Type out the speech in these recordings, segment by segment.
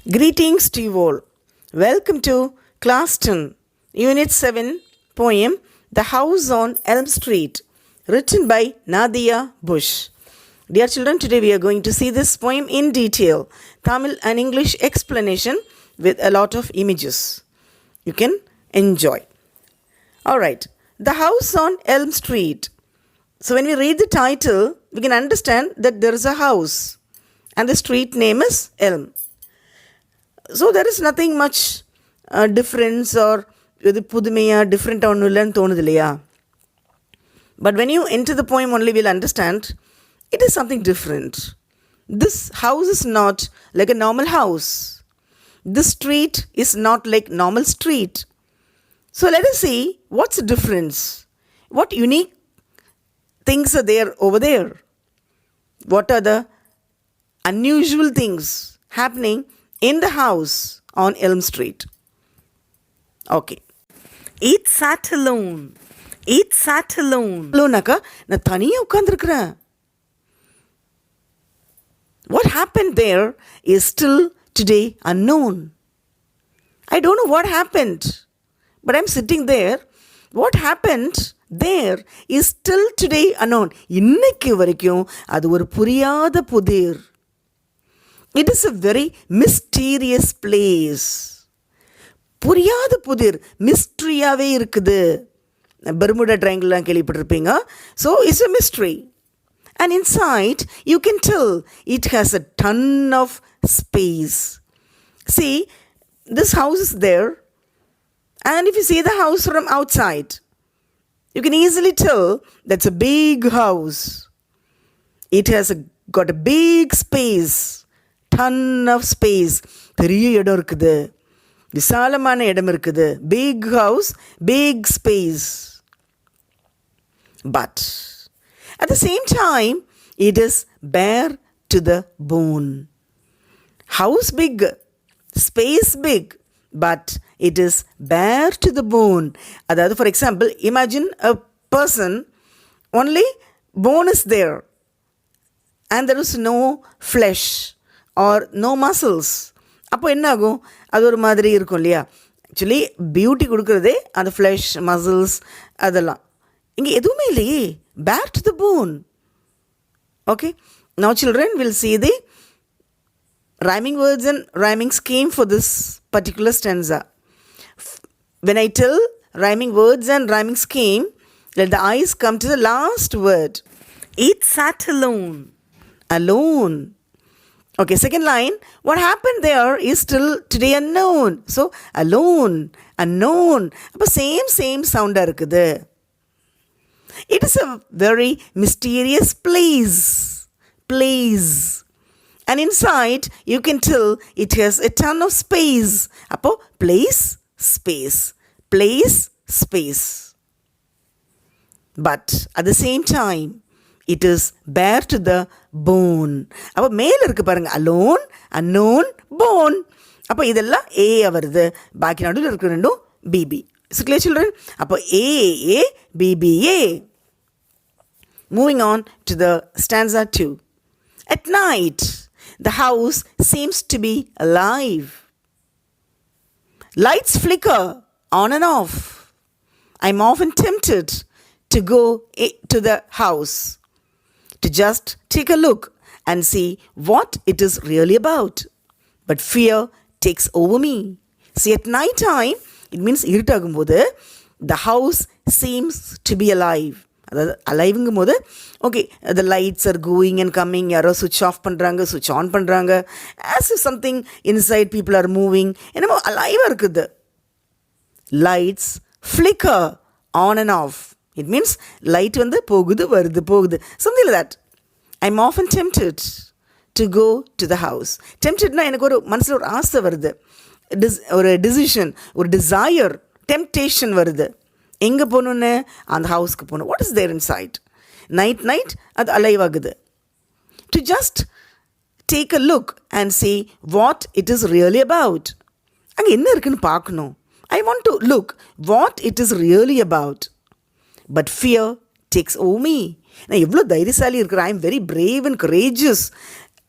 Greetings to you all. Welcome to Class 10, Unit 7, poem The House on Elm Street, written by Nadia Bush. Dear children, today we are going to see this poem in detail, Tamil and English explanation with a lot of images. You can enjoy. Alright, The House on Elm Street. So when we read the title, we can understand that there is a house and the street name is Elm. So there is nothing much difference or different. But when you enter the poem only, we'll understand it is something different. This house is not like a normal house. This street is not like normal street. So let us see what's the difference. What unique things are there over there? What are the unusual things happening in the house on Elm Street? Okay. It sat alone. It sat alone. Alone-aka, na thaniya ukkandirukren. What happened there is still today unknown. I don't know what happened, but I'm sitting there. What happened there is still today unknown. இன்னைக்கு வரைக்கும் அது ஒரு புரியாத புதிர். It is a very mysterious place. புரியாத புதிர், மிஸ்ட்ரியாவே இருக்குது. Bermuda ட்ரையாங்கிள்லாம் கேள்விப்பட்டிருப்பீங்க. So it's a mystery. And inside, you can tell it has a ton of space. See, this house is there. And if you see the house from outside, you can easily tell that's a big house. It has got a big space. Ton of space. பெரிய இடம் இருக்குது, விசாலமான இடம் இருக்குது. Big house, big space. But at the same time, it is bare to the bone. House big, space big, but it is bare to the bone. அதாவது, for example, imagine a person, only bone is there and there is no flesh or no muscles. அப்போ என்ன ஆகும்? அது ஒரு மாதிரி இருக்கும் இல்லையா? Actually beauty கொடுக்குறதே அந்த ஃப்ளஷ், மசில்ஸ் அதெல்லாம். இங்கே எதுவுமே இல்லையே. Bare to the bone. Okay. Now children will see the rhyming words and rhyming scheme for this particular stanza. When I tell rhyming words and rhyming scheme, let the eyes come to the last word. It sat alone. Alone. Okay, second line, what happened there is still today unknown. So, alone, unknown. அப்போ same sound இருக்குது. It is a very mysterious place. And inside, you can tell it has a ton of space. அப்போ place, space. But at the same time, it is bare to the bone. அப்போ மேலே இருக்கு பாருங்க, alone, unknown, bone. அப்போ இதெல்லாம் A வருது, பாக்கி நடுவில் இருக்கிற ரெண்டும் BB. Is it clear, children? அப்போ A, BBA. Moving on to the stanza 2. At night, the house seems to be alive. Lights flicker on and off. I'm often tempted to go to the house to just take a look and see what it is really about. But fear takes over me. See, at night time, it means iritagumbodhu, the house seems to be alive. அதாவது அலைவுங்கும் போது, okay, the lights are going and coming, யாரோ switch off பண்ணுறாங்க, switch on பண்ணுறாங்க, as if something inside people are moving, என்னமோ அலைவாக இருக்குது. Lights flicker on and off. It means light வந்து போகுது வருது போகுது, something like that. I'm often tempted to go to the house. Temptedனா எனக்கு ஒரு மனசில் ஒரு ஆசை வருது, ஒரு டிசிஷன், ஒரு டிசையர், டெம்டேஷன் வருது. எங்கே போகணுன்னு? அந்த ஹவுஸ்க்கு போகணும். What is there inside? Night அது அலைவ் ஆகுது. To just take a look and see what it is really about. அங்கே என்ன இருக்குன்னு பார்க்கணும். I want to look what it is really about. But fear takes over me. நான் எவ்வளோ தைரியசாலி இருக்கிறேன். I am very brave and courageous.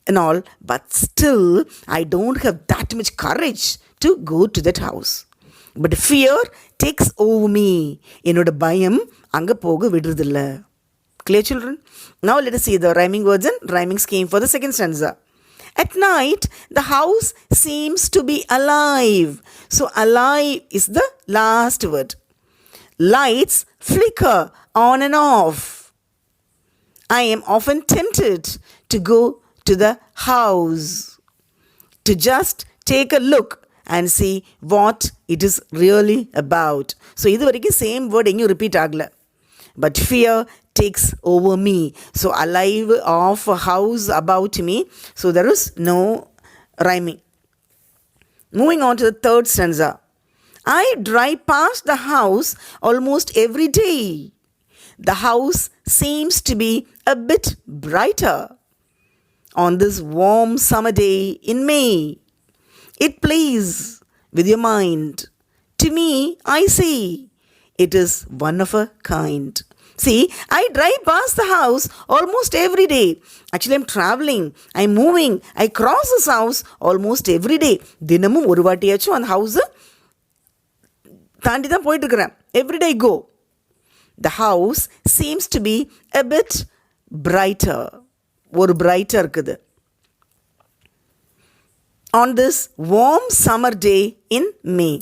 and all, but still I don't have that much courage to go to that house. But fear takes over me. என்னோட பயம் அங்க போக விடுறதில்ல. Clear, children? Now let us see the rhyming words and rhyming scheme for the second stanza. At night, the house seems to be alive. So alive is the last word. Lights flicker on and off. I am often tempted to go to the house to just take a look and see what it is really about. So இது வரைக்கும் same word எங்கேயும் repeat ஆகல. But fear takes over me. So alive of a house about me. So there is no rhyming. Moving on to the third stanza. I drive past the house almost every day. The house seems to be a bit brighter on this warm summer day in May. It plays with your mind. To me, I see it is one of a kind. See, I drive past the house almost every day. Actually, I'm traveling, I'm moving, I cross this house almost every day. தினமும் ஒரு வாட்டியாச்சும் அந்த ஹவுஸை தாண்டி தான் போயிட்டு இருக்கிறேன். Every day I go. The house seems to be a bit brighter. ஒரு brighter இருக்குது. On this warm summer day in May.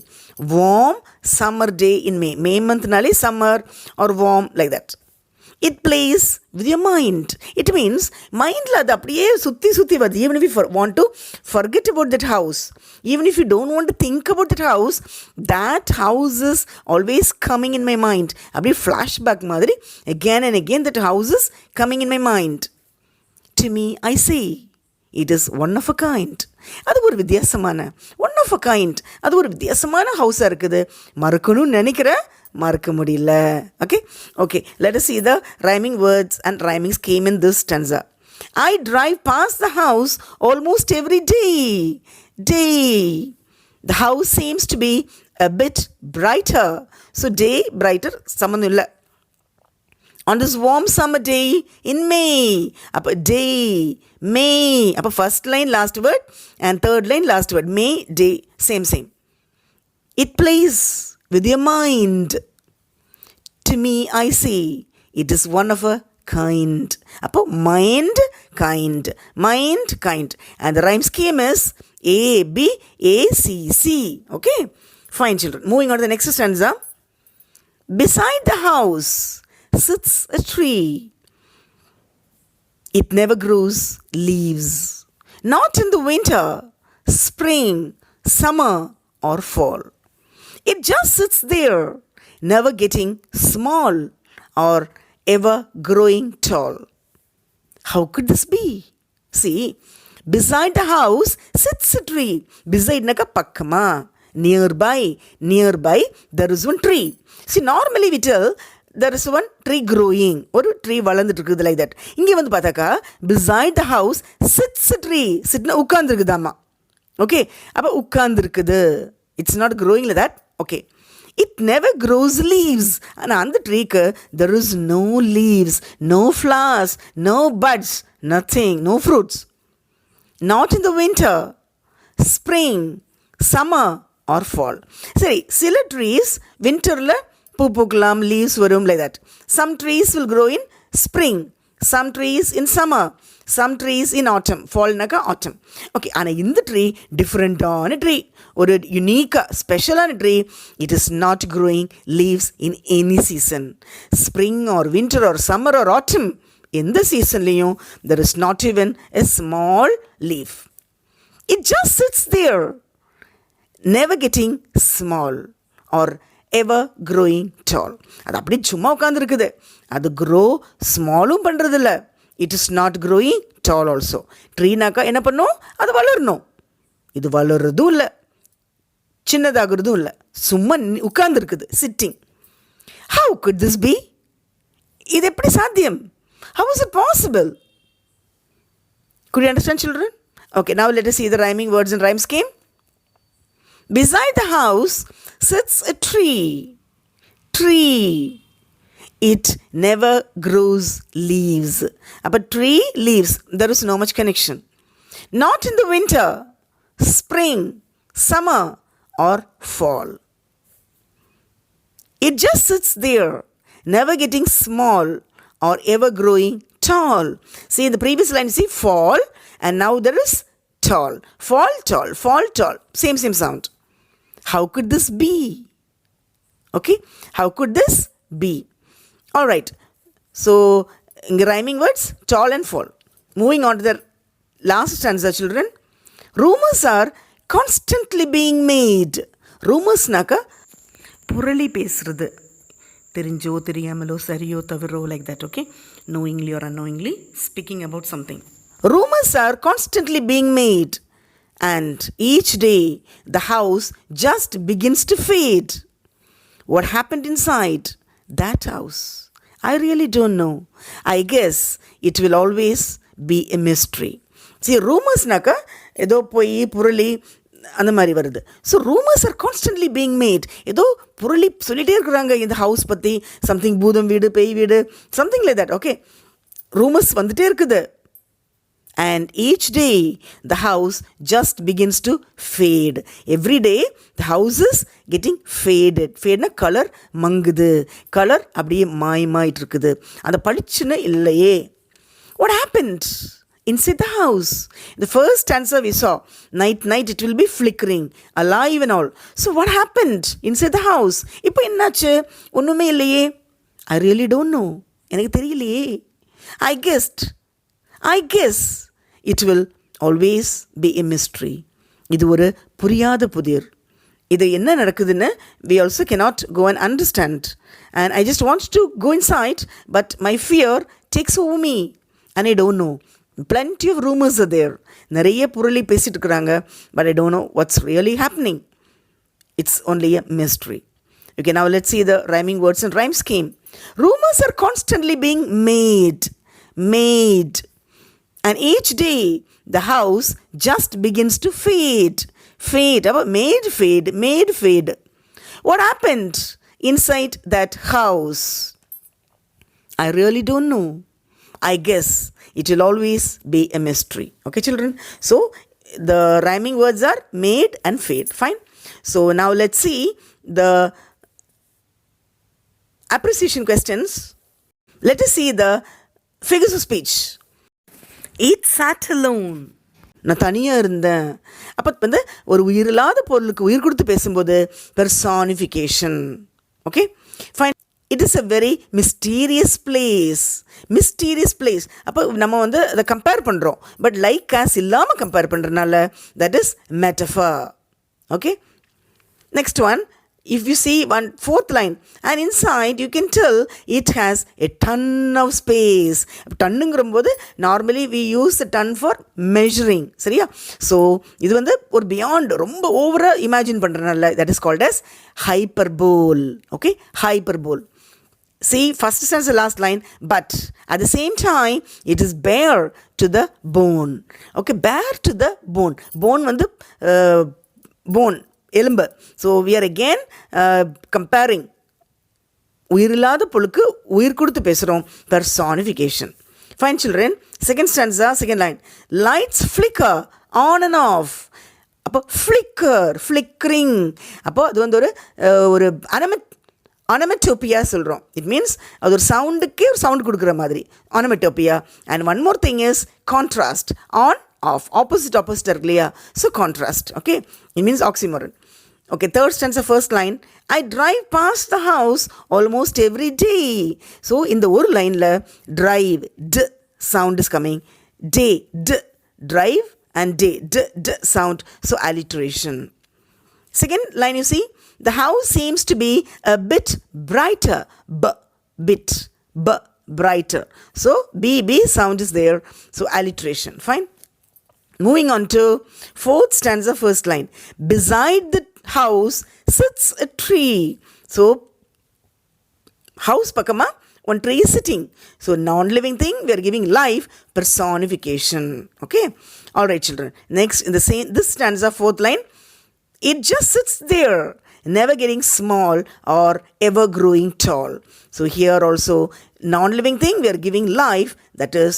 Warm summer day in May. May month nale summer or warm like that. It plays with your mind. It means mind la adu apdiye sutti varudhu. Even if you want to forget about that house, even if you don't want to think about that house is always coming in my mind. Abdi flashback madri again and again that house is coming in my mind. To me, I see it is one of a kind. அது ஒரு வித்தியாசமான one of a kind. அது ஒரு வித்தியாசமான ஹவுஸாக இருக்குது. மறக்கணும்னு நினைக்கிறேன், மறக்க முடியல. Okay let us see the rhyming words and rhyming scheme in this stanza. I drive past the house almost every day. The house seems to be a bit brighter. So day brighter சம்மந்தம் இல்லை. On this warm summer day in May. அப்போ day, May. அப்போ first line last word and third line last word. May, day, same. It plays with your mind. To me, I see it is one of a kind. அப்போ mind, kind. And the rhyme scheme is A, B, A, C, C. Okay? Fine, children. Moving on to the next stanza. Beside the house sits a tree. It never grows leaves. Not in the winter, spring, summer, or fall. It just sits there, never getting small or ever growing tall. How could this be? See, beside the house sits a tree. Beside naka pakkama. Nearby, there is one tree. See, normally we tell there is one tree growing. ஒரு tree வளர்ந்துட்டு இருக்குது like that. இங்கே வந்து பார்த்தாக்கா beside the house sits a tree. Sitna உட்கார்ந்துருக்குதாம்மா. Okay, அப்போ உட்கார்ந்துருக்குது. It's not growing like that. Okay. It never grows leaves. ஆனால் அந்த ட்ரீக்கு there is no leaves, no flowers, no buds, nothing, no fruits. Not in the winter, spring, summer or fall. சரி, சில trees வின்டரில் பூ பூக்கலாம், leaves வரும் like that. Some trees will grow in spring, some trees in summer, some trees in autumn. Fallனாக்கா autumn. Okay, ஆனால் இந்த tree டிஃப்ரெண்ட்டான tree, ஒரு யுனீக்காக ஸ்பெஷலான tree. It is not growing leaves in any season. Spring or winter or summer or autumn எந்த சீசன்லேயும் there is not even a small leaf. It just sits there, never getting small or ever growing tall. அது அப்படி சும்மா உட்காந்துருக்குது. அது grow ஸ்மாலும் பண்ணுறதில்ல. It is not growing tall also. ட்ரீனாக்கா என்ன பண்ணும்? அது வளரணும். இது வளர்றதும் இல்லை, சின்னதாகிறதும் இல்லை, சும்மா உட்கார்ந்துருக்குது, sitting. How could this be? இது எப்படி சாத்தியம்? How is it possible? Could you understand, children? Okay, now let us see the rhyming words and rhyme scheme. Beside the house sits a tree. It never grows leaves. But tree, leaves, there is no much connection. Not in the winter, spring, summer, or fall. It just sits there, never getting small or ever growing tall. See, in the previous line, see fall, and now there is tall. Fall, tall, fall, tall. Same sound. How could this be? Okay, how could this be? All right. So, in the rhyming words, tall and fall. Moving on to the last stanza, children. Rumors are constantly being made. Rumors naka purali pesradu. Terinjo, theriyamalo, sariyo, taviro, like that, okay? Knowingly or unknowingly, speaking about something. Rumors are constantly being made. And each day, the house just begins to fade. What happened inside that house? I really don't know. I guess it will always be a mystery. See, rumors naka edo poi purali அந்த மாதிரி வருது. So rumours are constantly being mat. ஏதோ புரளி சொல்லிகிட்டே இருக்கிறாங்க இந்த house பற்றி, something பூதம் வீடு, பேய் வீடு, something like that. Okay, rumours வந்துகிட்டே இருக்குது. And each day the house just begins to fade. Every day the house is getting faded. Fade na color mangudu. Color அப்படியே மாயமாயிட்டு இருக்குது. அந்த பளிச்சுன்னு இல்லையே. What happened inside the house? The first stanza we saw, night it will be flickering, alive and all. So what happened inside the house? இப்போ என்னாச்சு? ஒன்றுமே இல்லையே. I really don't know. எனக்கு தெரியலையே. I guess it will always be a mystery. இது ஒரு புரியாத புதிர். இது என்ன நடக்குதுன்னு we also cannot go and understand. And I just want to go inside, but my fear takes over me. And I don't know. Plenty of rumors are there. நிறைய புரளி பேசிட்டு இருக்கிறாங்க. But I don't know what's really happening. It's only a mystery. Okay, now let's see the rhyming words and rhyme scheme. Rumors are constantly being made. And each day, the house just begins to fade. Made fade. What happened inside that house? I really don't know. I guess it will always be a mystery. Okay, children? So, the rhyming words are made and fade. Fine? So, now let's see the appreciation questions. Let us see the figures of speech. It sat alone. நான் தனியாக இருந்தேன். அப்போ வந்து ஒரு உயிரில்லாத பொருளுக்கு உயிர் கொடுத்து பேசும்போது personification. Okay, fine. It is a very mysterious place. அப்போ நம்ம வந்து அதை கம்பேர் பண்ணுறோம். பட் லைக் காஸ் இல்லாமல் கம்பேர் பண்ணுறதுனால that is metaphor. Okay, next one. If you see one fourth line, and inside you can tell it has a ton of space. டன்னுங்கிறம்போது normally we use the ton for measuring. சரியா? So இது வந்து ஒரு beyond, ரொம்ப ஓவராக imagine பண்ணுறதுனால that is called as hyperbole. Okay, hyperbole. See, first stanza, last line, but at the same time it is bare to the bone. Okay, bare to the bone. Bone வந்து bone, எலும்பு. So we are again comparing. உயிரில்லாத பொருளுக்கு உயிர் கொடுத்து பேசுகிறோம். Personification. Fine children. Second stanza, second line. Lights flicker on and off. அப்போ flickering. அப்போ அது வந்து ஒரு அனமெட்டோப்பியா சொல்கிறோம். இட் மீன்ஸ் அது ஒரு சவுண்டுக்கே ஒரு சவுண்ட் கொடுக்குற மாதிரி onomatopoeia. And one more thing is contrast. On off, opposite இருக்கு இல்லையா? So contrast. Okay, it means oxymoron. Okay, third stanza, first line. I drive past the house almost every day. So, in the one line, drive, d sound is coming. Day, d, drive, and day, d sound. So, alliteration. Second line, you see, the house seems to be a bit brighter. Bit, brighter. So, b sound is there. So, alliteration. Fine. Moving on to fourth stanza, first line. Beside the house sits a tree. So, house pakama, one tree is sitting. So, non-living thing, we are giving life, personification. Okay? All right, children. Next, in the same, this stanza, fourth line. It just sits there, never getting small or ever growing tall. So, here also, non-living thing, we are giving life, that is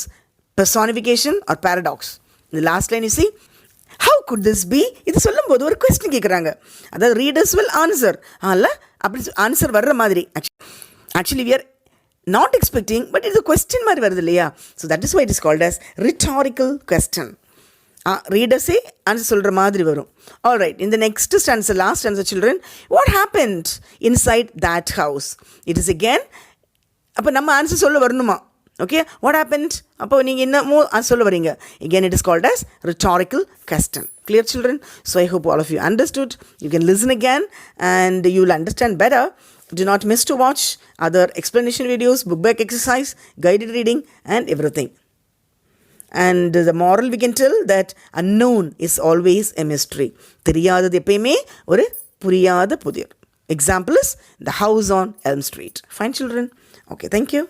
personification or paradox. The last line you see, how could this be? இது சொல்லும்போது ஒரு question கேட்குறாங்க. அதாவது readers will answer. அல்ல அப்படி answer வர்ற மாதிரி. Actually we are not expecting, but it's a question மாதிரி வருது இல்லையா? So that is why it is called as rhetorical question. ரீடர்ஸே ஆன்சர் சொல்கிற மாதிரி வரும். All right, in the next stanza, last stanza, children, what happened inside that house? It is again, அப்போ நம்ம answer சொல்ல வரணுமா? Okay, what happened? அப்போ நீங்கள் இன்னமும் சொல்ல வரீங்க. Again, it is called as rhetorical question. Clear, children? So I hope all of you understood. You can listen again and you will understand better. Do not miss to watch other explanation videos, book back exercise, guided reading and everything. And the moral we can tell that unknown is always a mystery. தெரியாதது எப்பயுமே ஒரு புரியாத புதிர். Example is the house on Elm Street. Fine, children? Okay, thank you.